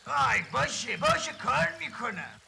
آی باشه کار میکنم.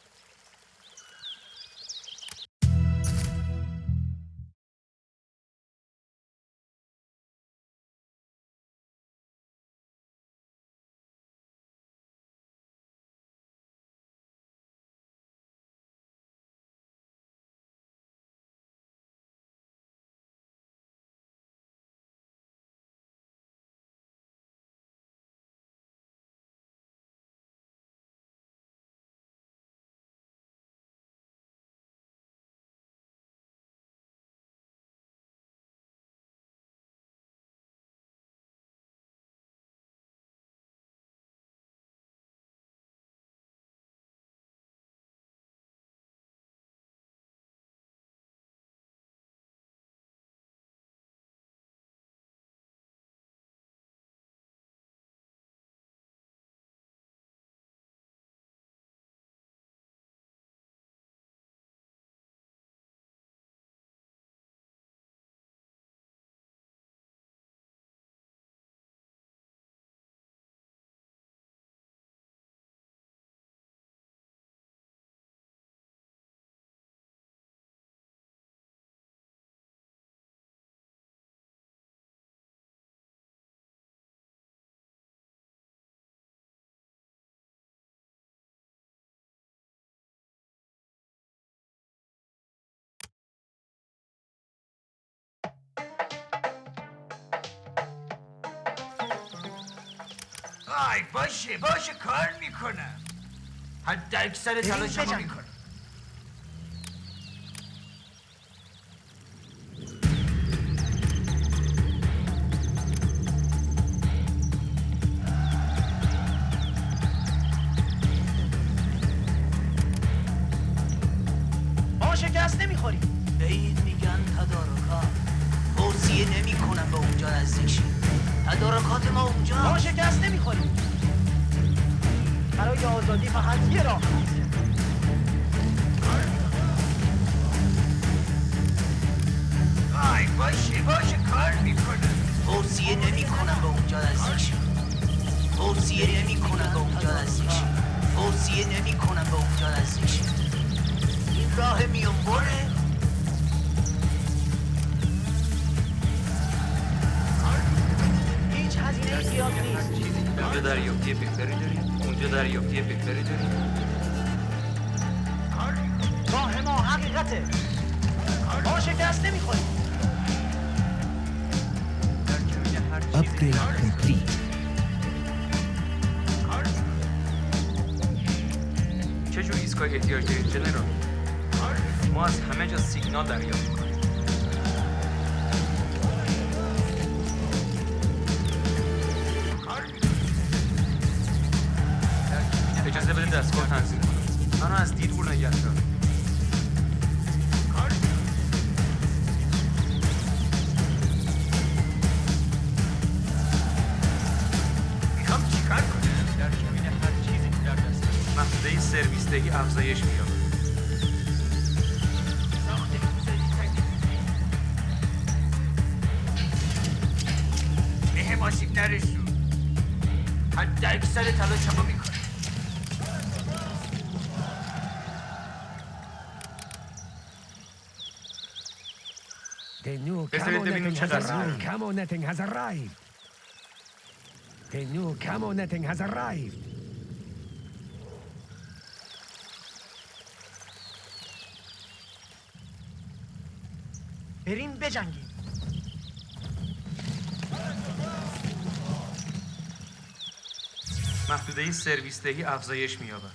آی باشه کار میکنم. حد اکثر تلاشمو میکنم. ما شکست نمیخوریم. به این میگن تدارکات. توصیه نمی کنم به اونجا نزدیک شید. تدارکات ما اونجا. ما شکست نمیخوریم. برای آزادی فقط یه راه هست. آی باشه کار میکنم. توصیه نمی کنم به اونجا نزدیک شید. توصیه نمی کنم به اونجا نزدیک شید. توصیه نمی کنم به اونجا نزدیک شید. این راه میون بره. هیچ هزینه زیاد نیست. اونجا دریافتی بهتری داریم. راه ما حقیقته. ما شکست نمیخوریم. Upgrade complete. چه جور ایستگاه احتیاج دارید جنرال؟ ما از همه جا سیگنال دریافت می‌کنیم. اجازه بده دستگاه تنظیم کنم. منو از دیدبور نگه دار. میخوام چیکار کنم؟ در کمین هر چیزی که در دست است. محدوده سرویس دهی افزایش می‌یابد. بهم آسیب نرسون. حد اکثر تلاشمو میکنم. The new بذارید ببینیم camo چه netting has قضیه. arrived. Camo netting has arrived. The new camo netting has arrived. بریم بجنگیم. محدوده سرویس دهی افزایش می‌یابد.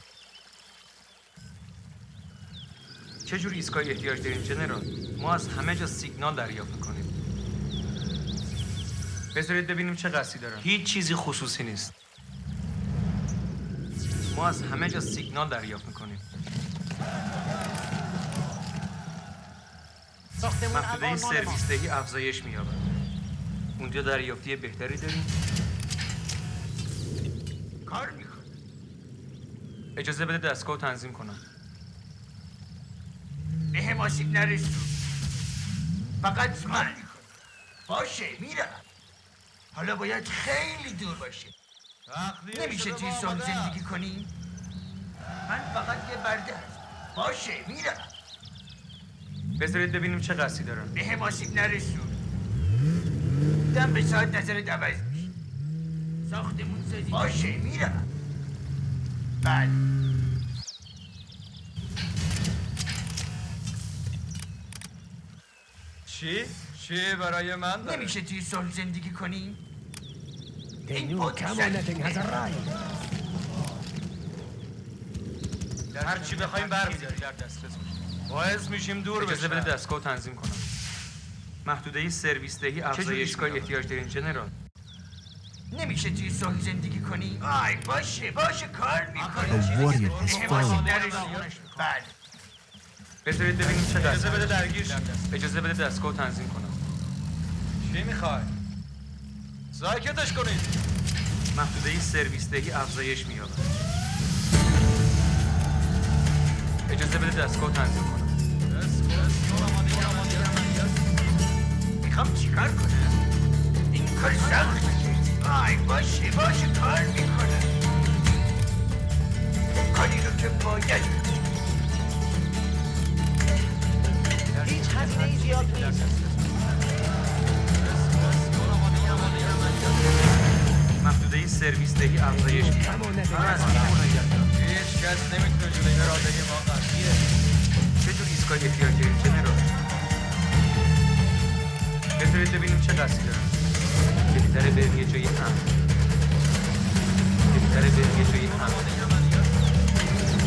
چه جور ایستگاهی احتیاج داریم جنرال؟ ما از همه جا سیگنال دریافت می‌کنیم. بذارید ببینیم چه قصدی دارن. هیچ چیزی خصوصی نیست. ما از همه جا سیگنال دریافت می‌کنیم. ساختمون محدوده الان مال سرویس ماست. دهی افزایش می‌یابد. اونجا دریافتی بهتری داریم. کار میکنم. اجازه بده دستگاه تنظیم کنم. بهم آسیب نرسون. فقط زمان میکنم. باشه میرم. حالا باید خیلی دور باشه. نمیشه توی صلح زندگی کنی؟ من فقط یه برده هست. باشه میرم. بذارید ببینیم چه قصدی دارن. به هم آسیب نرسون. دم به ساعت نظرت عوض میشه. ساختمون سازی. باشه میرم. بله. چی برای من داره؟ نمیشه توی صلح زندگی کنی؟ The new camo netting has arrived. هر چی بخوایم برمی‌داریم در دسترس باعث میشیم دور اجازه بده بشه. دستگاه تنظیم کنم. محدوده سرویس دهی افزایشگاه احتیاج دارین جنرال. نمیشه توی صلح زندگی کنی؟ آی باشه کار میکنی. A warrior has fallen. بله. بذارید ببینیم چه اجازه قصدی بده دارن. درگیر شیم. اجازه بده دستگاه تنظیم کنم. چی میخوای؟ ساکتش کنید. محدوده سرویس دهی افزایش می‌یابد. اجازه بده دستگاه تنظیم کنم. میخوام چیکار کنم؟ این کار سخته. آی باشه کار میکنه. کاری رو که باید. هیچ هزینه‌ای زیاد نیست. محدوده سرویس دهی افزایش می‌یابد. Camo netting has arrived. هیچ کس نمیتونه جلوی اراده ما قضیه. چه جور ایستگاه احتیاج دارین جنرال؟ بذارید ببینیم چه قصدی دارن. بهتره بریم یه جای امن.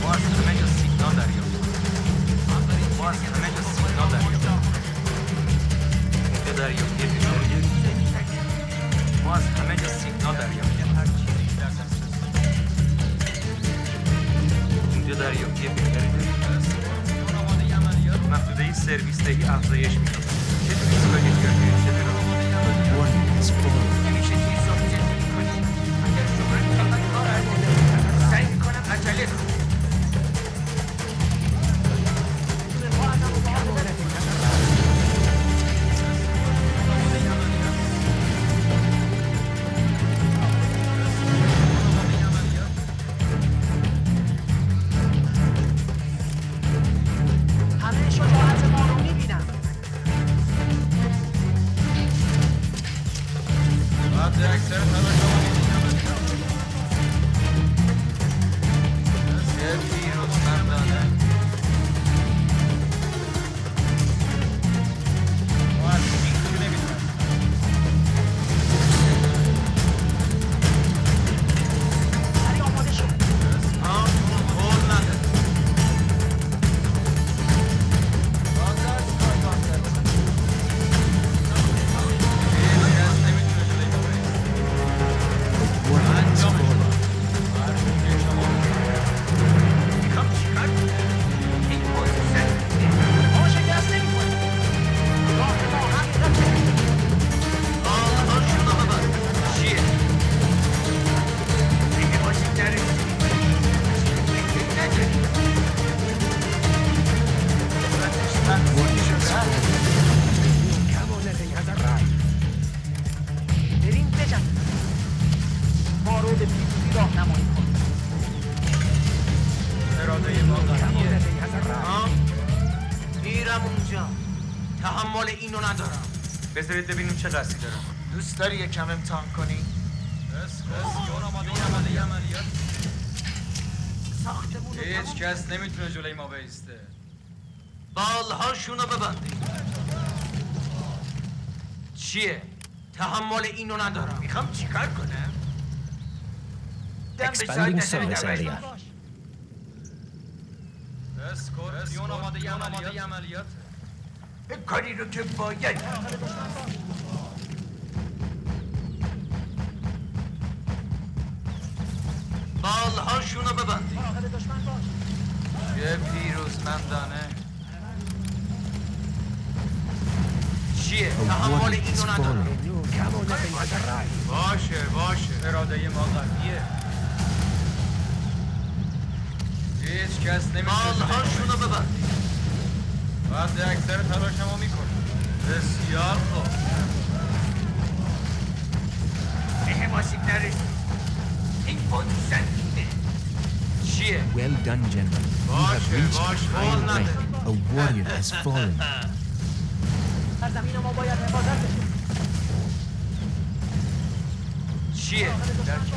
ما از همه جا سیگنال دریافتیم. اونجا دریافتی بهتره. ما از همه جا سیگنال دریافتیم. اونجا دریافتی بهتره. محدوده سرویس دهی افزایش می‌یابد. چه جور ایستگاه احتیاج دارین جنرال؟ Warrior has fallen. نمیشه توی صلح زندگی کنی. اگر شما فقط کار سعی میکنم عجله کنم. Camo netting has arrived. همه شجاعت ما رو می‌بینم. بعد اکثر تلاش ما یه پیروزمندانه. ما از اینجوری نمی‌تونیم. سریع آماده شو. قول نده. هیچ کس نمی‌تونه جلوی ما بایسته. Warrior has fallen. میخوام چیکار کنم؟ این موضوع سخته. ما شکست نمی‌خوریم. راه ما حقیقته. چیه؟ دیگه باشید نرسید. فکر نداری. Warrior has fallen. The new camo netting has arrived. بریم بجنگیم. ما رو به پیروزی راهنمایی کن. اراده ما Camo قویه. netting has arrived. میرم اونجا. تحمل اینو ندارم. بذارید ببینیم چه قصدی دارن. دوست داری یکم امتحان کنی؟ عملیات. ساختمون رو هیچ تموم کس نمیتونه جلوی ما بیسته. بالهاشونو ببندید. چیه؟ تحمل اینو ندارم. میخوام چیکار کنم؟ دم به ساعت Expanding نظرت service عوض area. میشه. اسکورپیون آماده عملیات. کاری رو که باید. بالهاشونو ببندید. مراقب دشمن باش. یه پیروزمندانه. چیه؟ A تحمل warrior اینو has ندارم. fallen. The new camo netting has arrived. باشه. اراده ما قویه. هیچ کس نمیتونه بالهاشونو ببندید. بعد اکثر تلاش ما میکنه. بسیار خوب. به هم آسیب نرسید. done, General. You have reached higher rank. A warrior has fallen. سرزمین ما باید حفاظت بشه. چیه؟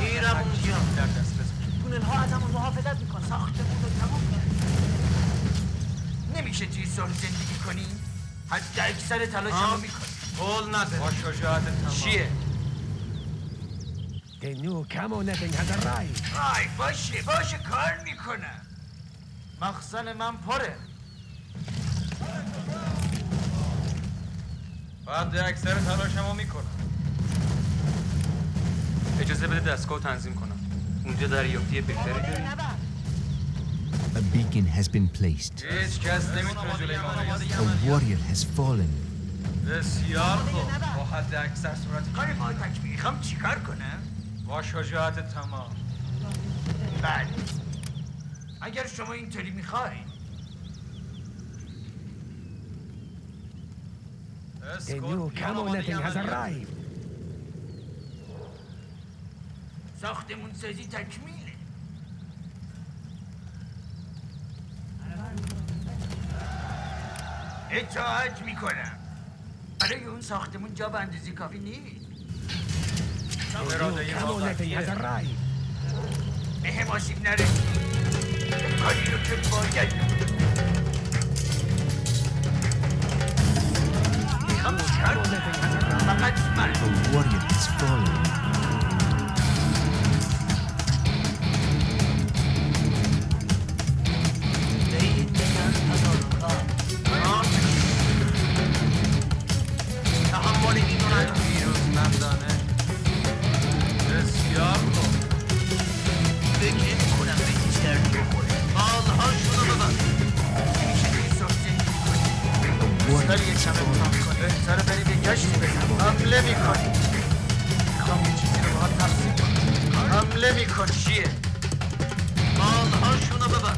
میرم اونجا. در دسترس تونل ها از همون محافظت میکنن. ساختمون رو تموم کرد. نمیشه توی صلح زندگی کنی؟ حتی اکثر تلاشمو میکنی. قول نده. با شجاعت تمام. چیه؟ The new camo netting has arrived. آی باشه کار میکنم. مخزن من پره. بعد اکثر تلاشمو میکنم. اجازه بده دستگاه تنظیم کنم. اونجا دریافتی بهتری داری؟ A beacon has been placed. هیچ کس نمیتونه جلوی ما بایسته. A warrior has fallen. بسیار خوب. با حد اکثر صورت کار ما تک میخوام چیکار کنم؟ با شجاعت تمام. بله. اگر شما اینطوری میخواید. The new camo netting has arrived. ساختمون سازی تکمیله. اطاعت میکنم. برای اون ساختمون جا به اندازه کافی نیست. The new camo netting has arrived. به هم آسیب نرسید. کاری رو که باید میخوام چیکار Camo کنم؟ netting has arrived. فقط من. A warrior has fallen. به این بگن تدارکات. تحمل این رنج پیروزمندانه. بسیار خوب. فکر نمی‌کنم به هیچ دردی بخوره. مال‌هاشونو ببر. میشه توی صلح زندگی کنی. A warrior داری has یکم امتحان fallen. کن. بهتره بری به گشتی بگم. حمله میکنی. میخوام یه چیزی رو باهات تقسیم کنم. حمله میکنی. چیه؟ مال‌هاشونو ببر.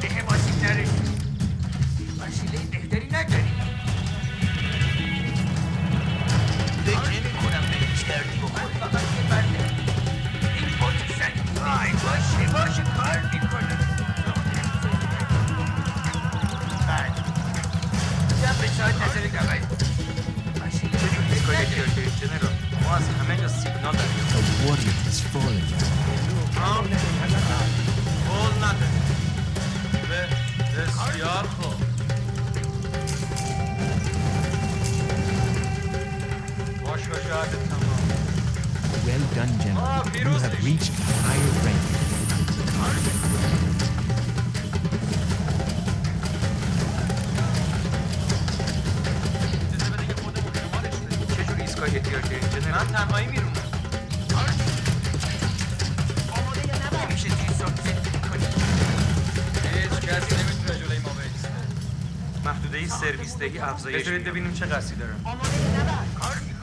به هم آسیب نرسید. وسیله بهتری نداری. فکر نمی‌کنم به هیچ دردی بخوره. فقط یه بنده. این پوزیشن. آی باشه کار میکنه. بعد جنب ساعت نظر دوست. وسیله چجور ایستگاه احتیاجی جنرال؟ ما از همه جا سیگنال داریم. A warrior has fallen. Camo netting has arrived. قول نده. بسیار خوب. با شجاعت تمام. Well done, General. You have reached higher rank. اجازه بده که خودمون شمالش بدیم. چجور ایستگاه احتیاجی جنرال؟ من تنهایی میرونم. نمیشه توی صلح زندگی کنی. هیچ کسی نمیتونه جلوی ما بایسته. محدوده سرویسدهی افزایش بذارید ببینیم چه قصدی دارم. کار میکنه.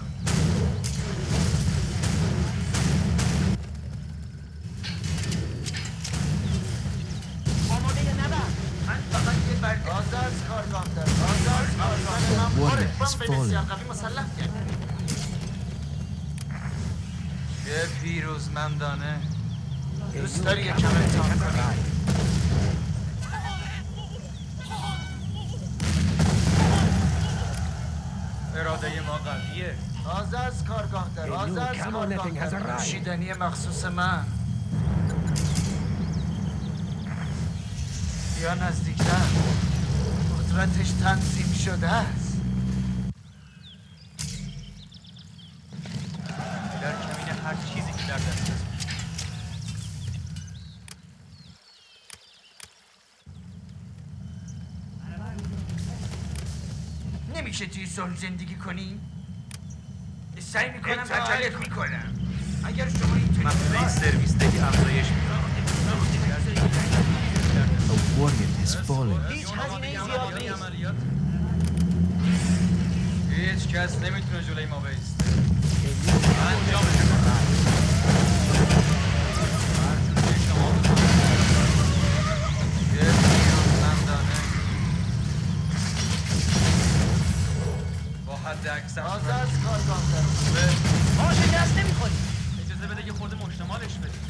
من فقط یه برگه. آزاد کارگاه دارم. آزاد کارگاه. من warrior پره. has من به بسیار fallen. قوی مسلح کردم. چه پیروزمندانه. The دوست new داری یکم camo netting امتحان has کنی؟ arrived. اراده ما قویه. آزاد کارگاه دارم. The new آزاد camo کارگاه netting has دارم. arrived. نوشیدنی مخصوص من. یا نزدیکتر. قدرتش تنظیم شده است. در کمین هر چیزی که در دست است. نمیشه توی صلح زندگی کنی؟ سعی میکنم عجله میکنم. اگر شما اینطوری محدوده سرویسدهی افزایش A warrior has fallen. هیچ هزینه زیاد نیست. عملیات. هیچ کس نمیتونه جلوی ما بایسته. انجام شما یه پیروزمندانه. با حد اکثر آزاد کارگاه دارم. ما شکست نمی‌خوریم. اجازه بده که خود مشتمالش بدیم.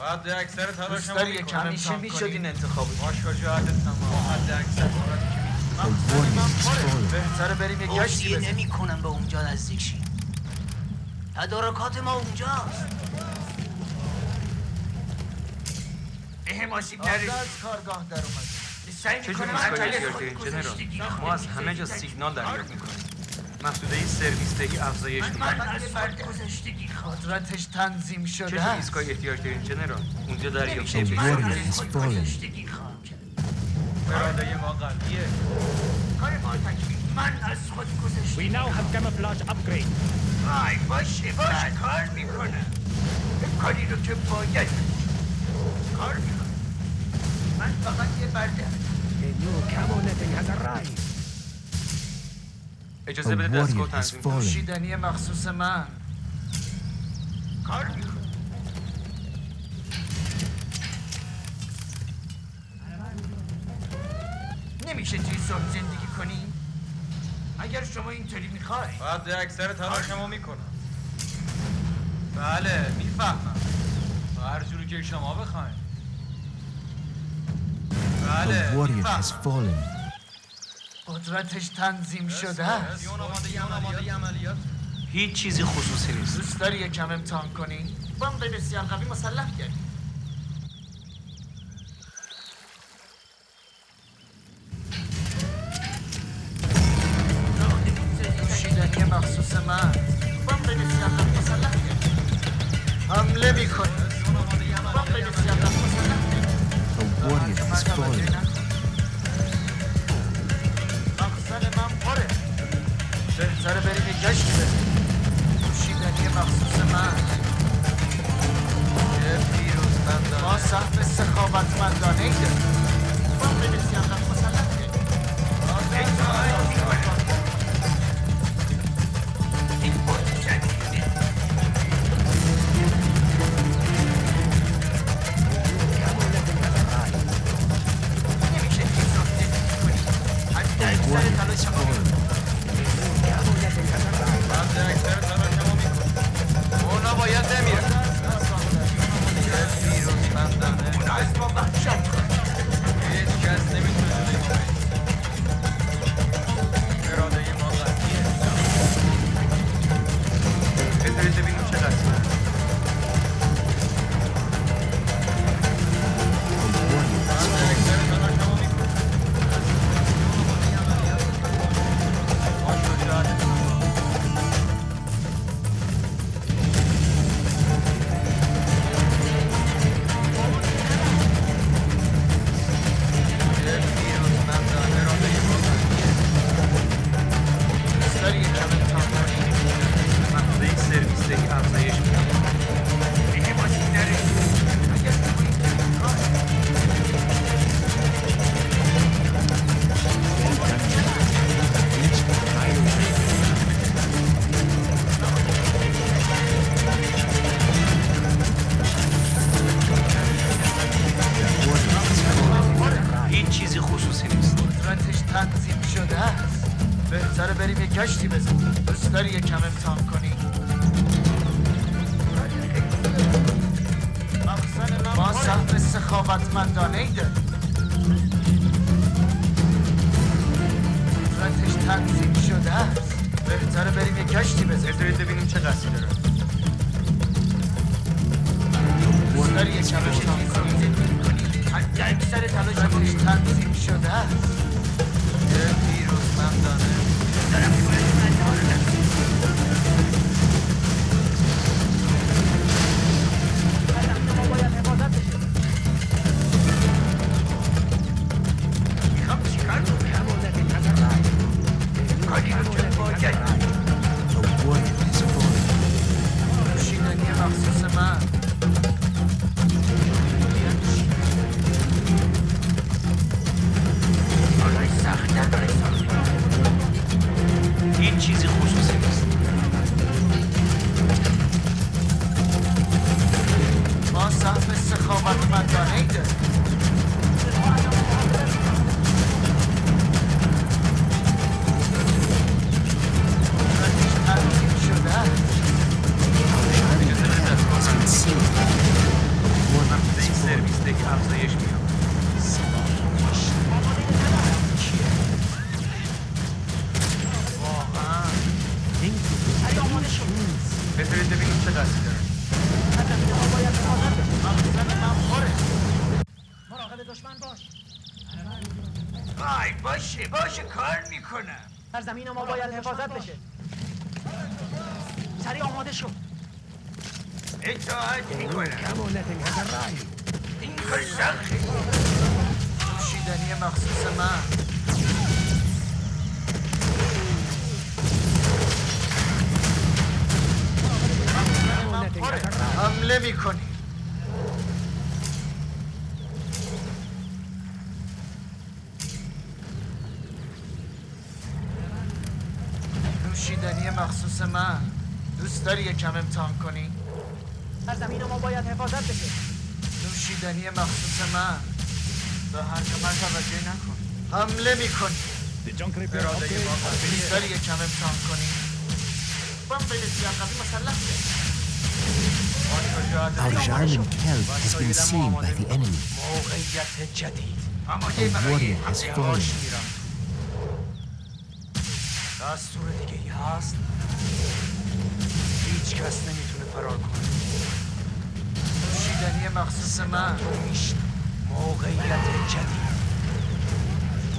بعد اکثر دوست تلاشمو داری میکنم. یکم همیشه امتحان میشد کنی؟ این انتخاب باش وجاهت تمام. حد اکثر کاراتی که A warrior has fallen. بهتره بریم یه گشتی توصیه بزنیم. نمی کنم به اونجا نزدیک شی. تدارکات ما اونجاست. به ماشین تازه نرید. از کارگاه در اومده. سعی چجوری میکنم ایستگاه عجله احتیاج خود دارین گذاشتگی جنرال؟ کنم. ما از همه جا سیگنال دریافت میکنیم. محدوده سرویس دهی افزایش من میکنه. از خود گذاشتگی قدرتش تنظیم شده چجوری است. ایستگاه احتیاج دارین جنرال؟ اونجا دریافت A من warrior از has خود fallen. گذاشتگی خواهم کرد. اراده ما قویه. کار ما تکمیل. من از خود We گذاشتگی now have camouflage upgrade. وای باشه کار میکنم. کاری رو که باید کار میکنم. من فقط یه برده. A new camo netting has arrived. اجازه A بده دستگاه warrior has تنظیم کنم. fallen. نوشیدنی مخصوص من. کار میکنم. نمیشه توی صلح زندگی کنی؟ اگر شما اینطوری میخوای. بعد اکثر تلاشمو میکنم. بله میفهمم. هر جوری که شما بخواین. بله A warrior میفهمم. has fallen. قدرتش تنظیم شده است. آماده عملیات. هیچ چیزی خصوصی نیست. دوست داری یکم امتحان کنی؟ بمب بسیار قوی مسلح کردی. نوشیدنی مخصوص من. بمب بسیار قوی مسلح کردی. حمله میکنی. بمب بسیار قوی مسلح کردی. A warrior has fallen. مقصد من پره. بهتره بریم یه گشتی بزنیم. نوشیدنی مخصوص من. ما سهم سخاوتمندانه ای داریم. بمب بسیار قوی مسلح کردی. این بود جدیده. نمیشه توی صلح زندگی کنی. حتی A اکثر warrior has تلاشمو fallen. بعد اکثر تلاشمو میکنم. اونا باید بمیرن. اونا از ما وحشت خواهد. هیچ کس نمیتونه جلوی ما بگیره. اراده ما قویه. بذارید ببینیم چه قضیه. A warrior has بعد اکثر تلاشمو میکنم. باش وجاهت تمام. دوست داری یکم امتحان کنی؟ محدوده سرویس دهی افزایش میکنه. دیگه ماشین نره. اگر شما اینطوری می‌خوای. Reached the higher rate. A warrior has fallen. هیچ چیزی خصوصی نیست. قدرتش تنظیم شده است. بهتره بریم یه گشتی بزنیم. دوست داری یکم امتحان کنی؟ ما سهم سخاوتمندانه ای داریم. قدرتش تنظیم شده است. بهتره بریم یه گشتی بزنیم. بذارید ببینیم چه قضیه داره. دوست داری یکم امتحان کنی؟ حتی اکثر تلاشمش تنظیم شده است. میخوام چیکار کنم؟ Camo netting has arrived. کاری رو که باید. A warrior has fallen. نوشیدنی مخصوص من. حالا سخت نداره ساخت. هیچ چیزی خصوصی نیست. ما سهم سخاوتمندانه ای داریم. قدرتش تنظیم شده است. Has been sealed. شو. بذارید ببینیم چه دستی داره. از زمین ما باید حفاظت بشه. مقصد من خوره. مراقب دشمن باش. وای باشه کار میکنم. در زمین ما باید حفاظت بشه. سریع آماده شو. اطاعت The new میکنم. camo netting has arrived. این کار سخته. نوشیدنی مخصوص من. Camo netting has arrived. حمله میکنی. نوشیدنی مخصوص من. دوست داری یکم امتحان کنی؟ در زمین ما باید حفاظت بشه. نوشیدنی مخصوص من. به حرف من توجه نکن. حمله میکنی. The junk repair اراده upgrade ما has been دوست داری یکم امتحان کنی؟ بمب سیاقوی مسلح ده. Our Jarman Kelp has been seen by the enemy. موقعیت جدید. آماده A برای warrior has حمله. fallen. میرم. دستور دیگه ای هست؟ هیچ کس نمیتونه فرار کنه. نوشیدنی مخصوص من. موقعیت جدید.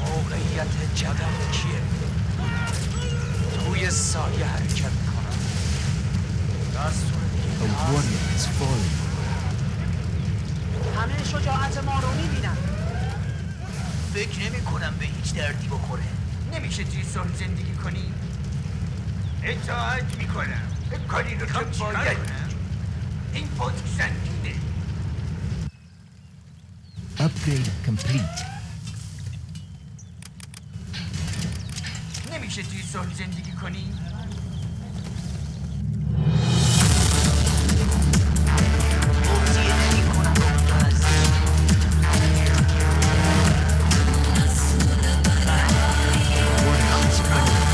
موقعیت جدید کیه؟ توی سایه حرکت میکنم. دستور دیگه A ای هست؟ warrior has fallen. همه شجاعت ما رو میبینن. فکر نمی کنم به هیچ دردی بخوره. نمیشه توی صلح زندگی کنی؟ اطاعت میکنم. کاری رو که باید کنم. این پتک سنگینه. Upgrade complete. نمیشه توی صلح زندگی کنی؟ توصیه نمی کنم به اونجا هستی. Warrior has fallen.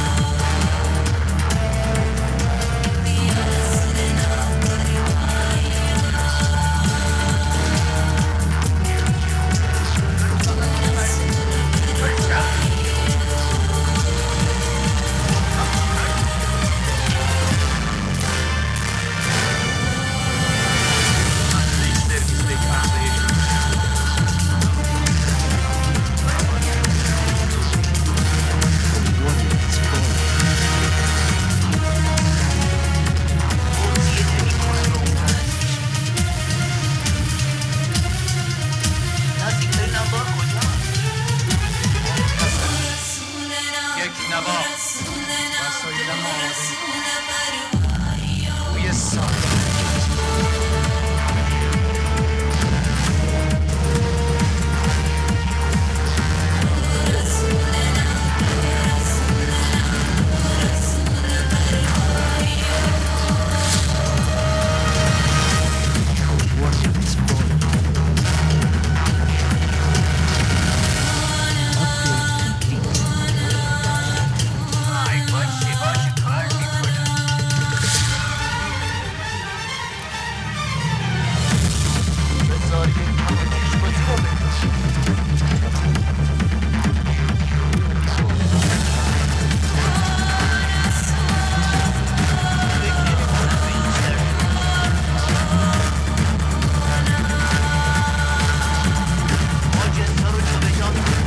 Warrior has fallen. توصیه نمی کنم به اونجا هستی. نزدیکترین انبار کجاست؟ یک نوار وسایل ما آماده توی سایه. Warrior has fallen. Upgrade complete. وای باشه کار میکنم. بذار یک کم پیش‌بازی رو بندازم. فکر نمی‌کنم به هیچ دردی ما جنس‌ها رو جابجا می‌کنیم.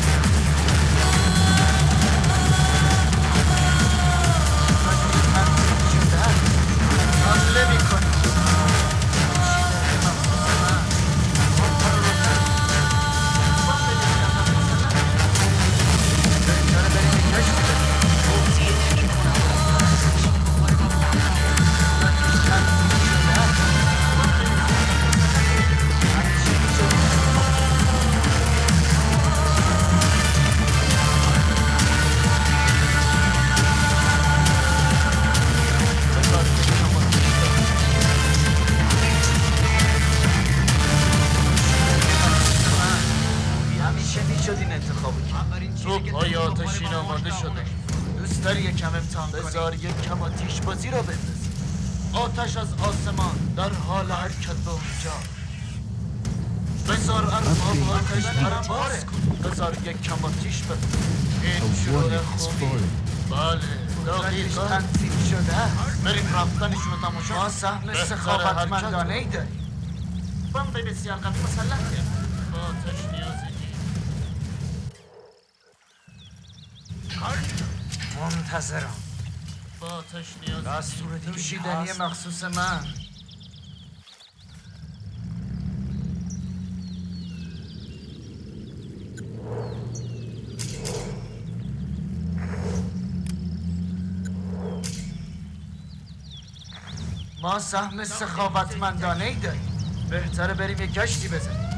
حمله می‌کنیم. نوشیدنی مخصوص من. توصیه نمی کنم. همیشه میشد این انتخابو کرد. تو پای آتشین آماده شده. دوست داری یکم امتحان کنی؟ بذار یکم آتیش بازی رو بندازی. آتش از آسمان در حال حرکت به اونجا. بذار ارباب آتش پرواز کن. بذار یکم آتیش بندازی. این A شروع warrior has خوبی. fallen. بله قدرتش تنظیم شده است. بریم رفتنشون رو تماشا. ما سهم سخاوتمندانه ای داریم. بمب بسیار قوی مسلح کرد. با آتش نیازی نیست. منتظرم. با آتش نیازی دستور دیگه نوشیدنی هست؟ مخصوص من. ما سهم سخاوتمندانه ای داریم. بهتره بریم یه گشتی بزنیم.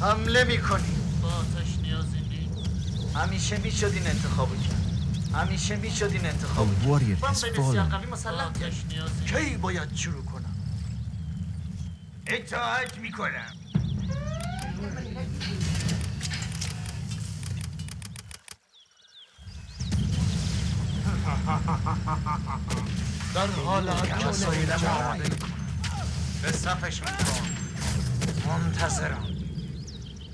حمله میکنیم. با آتش نیازی نیست. همیشه میشد این انتخابو کرد. همیشه میشد این A انتخابو کرد. warrior بمب has بسیار fallen. قوی مسلح کرد. کی باید شروع کنم؟ اطاعت میکنم. در حال حرکت وسایلم آماده میکنم. به صفشون کن. منتظرم.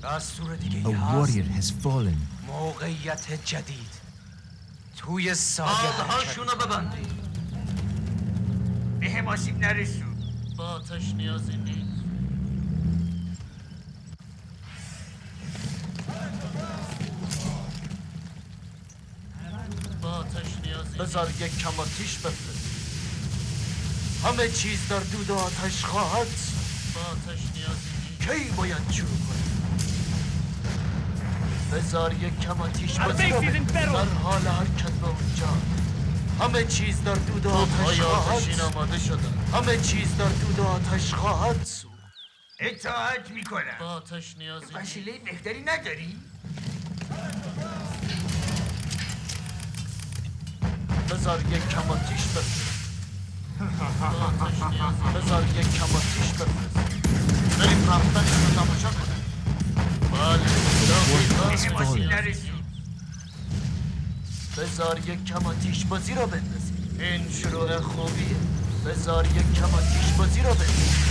دستور A دیگه هست؟ warrior has fallen. موقعیت جدید. توی سایه آدهاشون رو ببندید. به هم آسیب نرسون. با آتش نیازی نیست. با آتش نیازی بذار یک کم آتیش بفرست. همه چیز در دود و آتش خواهد. با آتش نیازی نیست. کی باید شروع کنیم؟ بذار یک کم آتیش بازی رو در حال حرکت به اونجا. همه چیز در دود و آتش خواهد. آماده شده. همه چیز در دود و آتش خواهد سوخت. اطاعت میکنم. با آتش نیازی نیست. وسیله بهتری نداری؟ بذار یک کم آتیش بفرست. بذار یک کم آتیش بفرست. بریم رفتنش رو تماشا کنیم. بله به هم آسیب نرسون. بذار یک کم آتیش بازی رو بندازیم. این شروع خوبیه. بذار یک کم آتیش بازی رو بندازیم.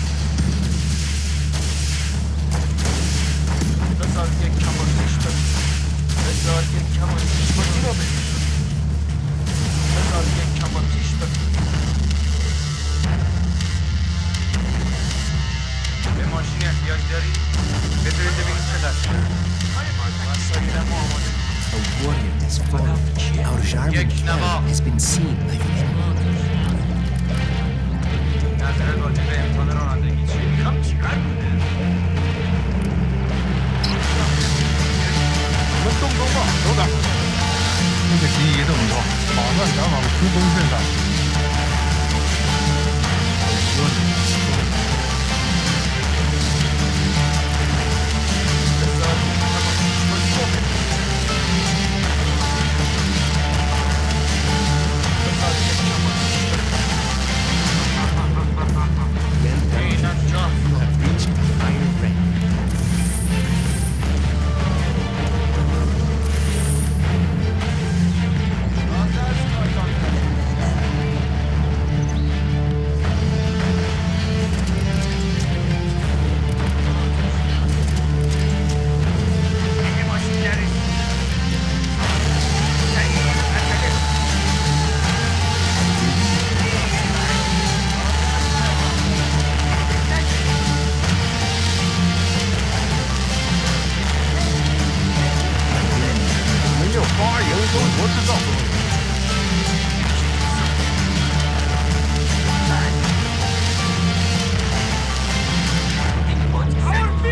بذار یک کم آتیش بفرست. بذار یک کم آتیش بازی رو بندازیم. بذار یک کم آتیش بفرست. به ماشین احتیاج داری؟ بذارید ببینید چه دستی. وسایلم آماده. A warrior has fallen. Our Jarvan camp has been seen by the enemy. نظر راجع به امکان رانندگی چیه؟ میخوام چیکار کنم؟ 我们动作吧，走点。这个心仪这么多，马上赶往出东镇上。 You have reached iron rank. به هم آسیب نرسون. سریع عجله کن.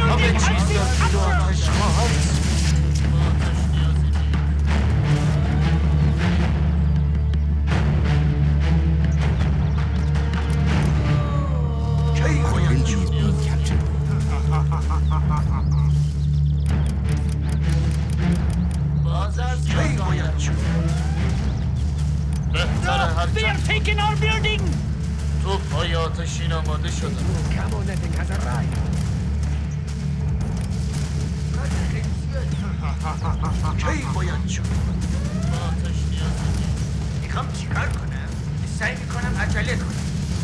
همه چیز در دود و آتش خواهد. کی Our باید building is being captured. کی باید شروع بهتره هرچند تو پای آتشین آماده شده. New camo netting has arrived. کی باید شروع با آتش نیازی میخوام چیکار کنم؟ سعی میکنم عجله کنم.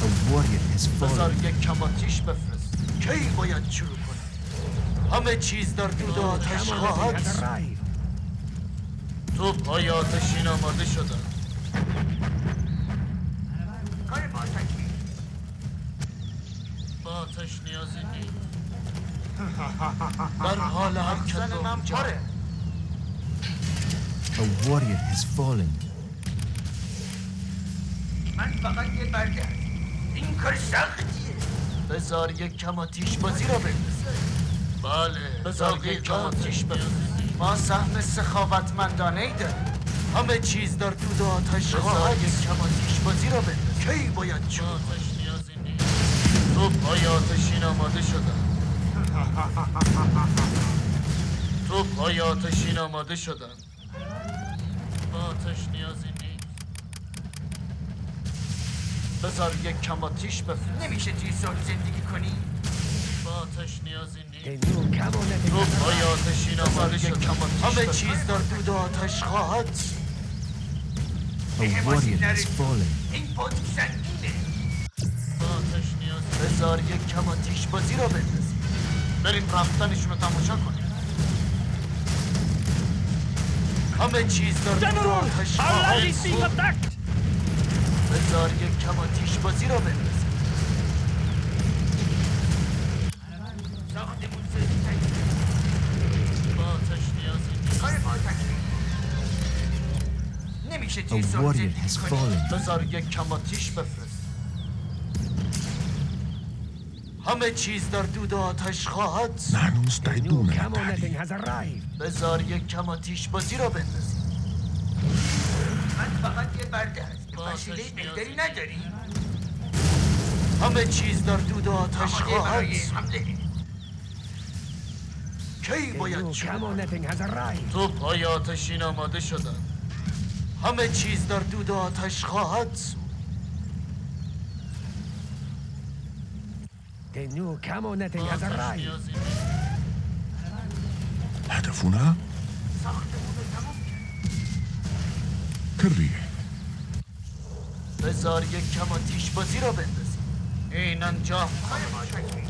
A warrior has بذار fallen. یک کم آتیش بفرست. کی باید شروع کنم؟ همه چیز در دود و آتش Camo netting خواهد. has arrived. توپ‌های آتشین آماده شدن. کار ما تکمیل. با آتش نیازی نیست. در حال حرکت به اونجا. A warrior has fallen. من فقط یه برده هست. این کار سختیه. بذار یک کم آتیش بازی را بندازه. بله بذار یک کم آتیش بندازه. ما سهم سخاوتمندانه ای داریم. همه چیز در دود و آتش خواهد. یک کم آتیش بازی را بندازه. کی باید چون آتش نیازی نیست. توپ‌های آتشین آماده شدن. توپ‌های آتشین آماده شدن. با آتش نیازی نیست. بذار یک کم آتیش بفرست. نمیشه توی سال زندگی کنی؟ با آتش نیازی نیست. The new camo netting has توپ‌های arrived. آتشین آماده شدن. همه چیز در دود و آتش خواهد. A warrior has fallen. این پاد سنگینه. با آتش نیازی. بذار یک کم آتیش بازی را بندازیم. بریم رفتنشون رو تماشا کنیم. همه چیز در دود و آتش خواهد. بذار یک کم آتیش بازی را بندازیم. ساختمون سازی تکمیل. با آتش نیازی نیست. کار ما تکمیل. نمیشه توی A سال warrior زندگی has کنی؟ fallen. بذار یک کم آتیش بفرست. همه چیز در دود و آتش خواهد. The نحن new مستعدون camo للتحديث. netting has arrived. بذار یک کم آتیش بازی را بندازیم. من فقط یه برده هست. با وسیله آتش بهتری نیازی نداری؟ همه چیز در دود و آتش آماده خواهد. برای حمله. کی The باید new شروع camo netting has arrived. توپ‌های آتشین آماده شدن. همه چیز در دود و آتش خواهد. The new camo netting has آتش arrived. نیازی نیست. هدفنا ساختمون رو تمام کرد. كالريح. بذار یک کم آتیش بازی را بندازیم. این انجام کار ما تکمیل.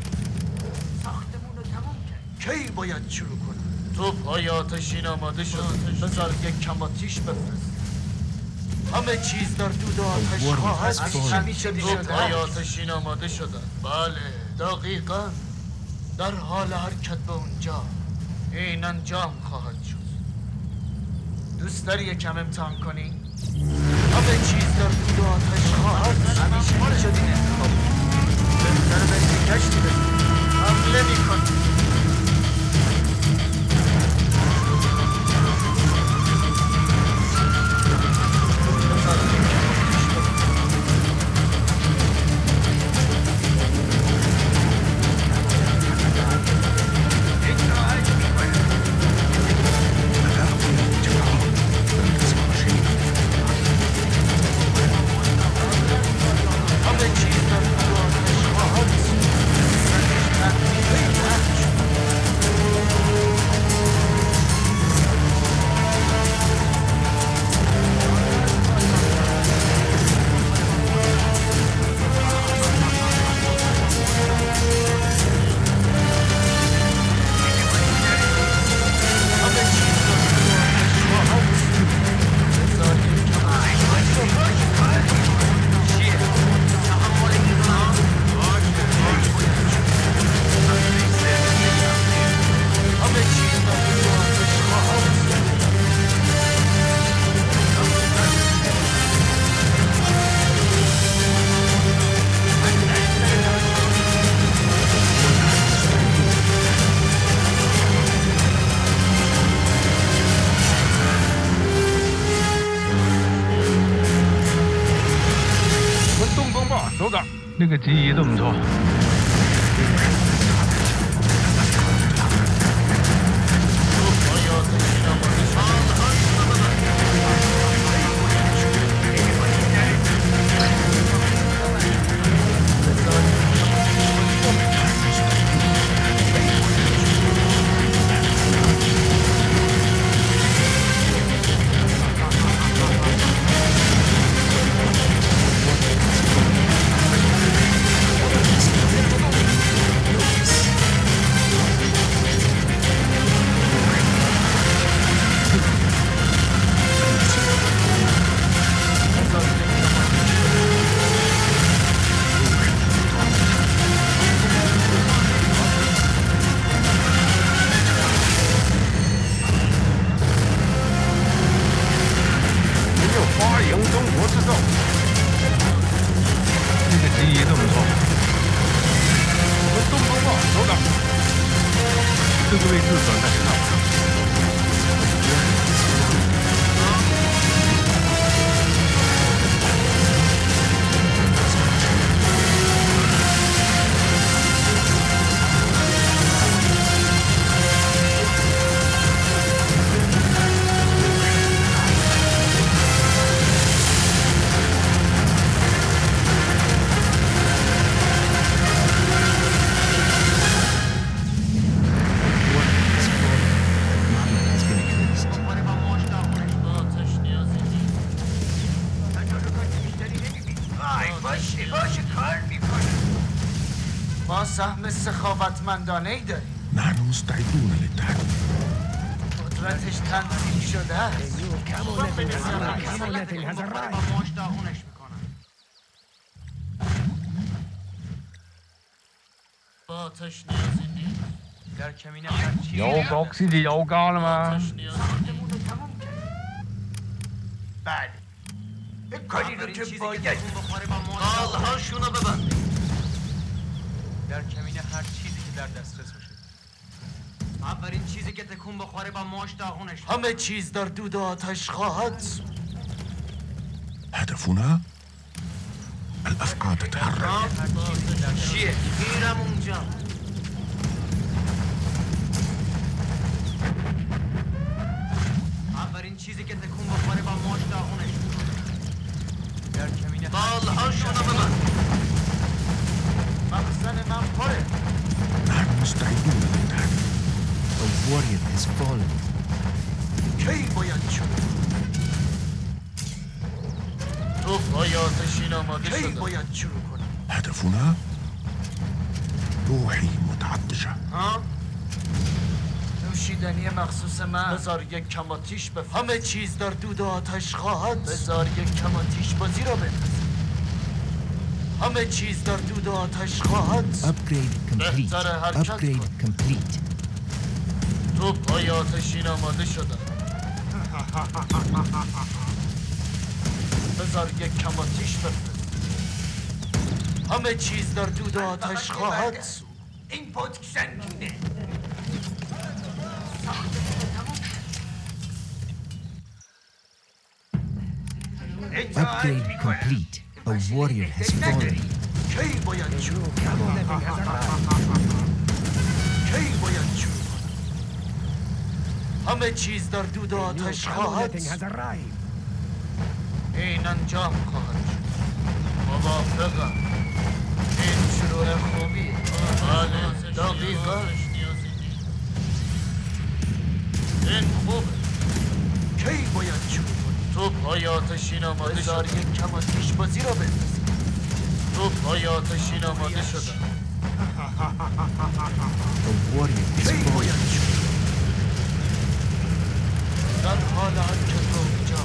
ساختمون رو تمام کرد. کی باید شروع کنم؟ توپ‌های آتشین آماده شد. بذار یک کم آتیش بفرست. همه چیز در دود و آتش warrior خواهد. has fallen. توپ‌های آتشین آماده شدن. بله دقیقاً در حال حرکت به اونجا. این انجام خواهد شد. دوست داری یکم امتحان کنی؟ همه چیز در دود و آتش خواهد. همیشه شد این انتخاب. بهتره به گشتی بزن. حمله می‌کنی. همه چیز در دود و آتش خواهد.那个记忆都唔错。日本的少将。ما سهم سخاوتمندانه ای داریم. نحن مستعدون للتحدي. قدرتش تنظیم شده است. با آتش نیازی نیست. در کمینه هرچی Jag också det, jag galma. بله کاری رو که باید بالهاشونو ببند. در کمینه هر چیزی که در دسترس باشه. اولین چیزی که تکون بخوره با ماش داغونش. همه چیز در دود آتش خواهد. هدفنا الأفعى تتحرك. چیه؟ میرم اونجا. اولین چیزی که تکون بخوره با ماش داغونش. در کمینه بالهاشونو ببند. مخزن من پره. نحن مستعدون للتحدي. A warrior has fallen. کی باید شروع؟ توپ‌های آتشین آماده شده. کی باید شروع کنیم؟ هدفنا روحي متعطشة. ها؟ نوشیدنی مخصوص من. بذار یک کم آتیش بفرست. همه چیز در دود آتش خواهد. بذار یک کم آتیش بازی را بندازیم. همه چیز در دود آتش خواهد. Upgrade complete. بهتر حرکت Upgrade کن. complete. توپ‌های آتشین آماده شدن. بذار یک کم آتیش بفرست. همه چیز در دود آتش خواهد. این پتک سنگینه. Upgrade complete. A warrior has fallen. کی باید شروع کنم؟ کی باید شروع کنم؟ همه چیز در دود آتش خواهد. این انجام خواهد شد. موافقم. این شروع خوبی. بله دقیقا. این خوبه. کی باید شروع کنیم؟ توپ‌های آتشین آماده شد. بذار یک کم آتش بازی را بندازیم. توپ‌های آتشین آماده شدن. A warrior has کی fallen. باید شروع؟ در حال حرکت اونجا.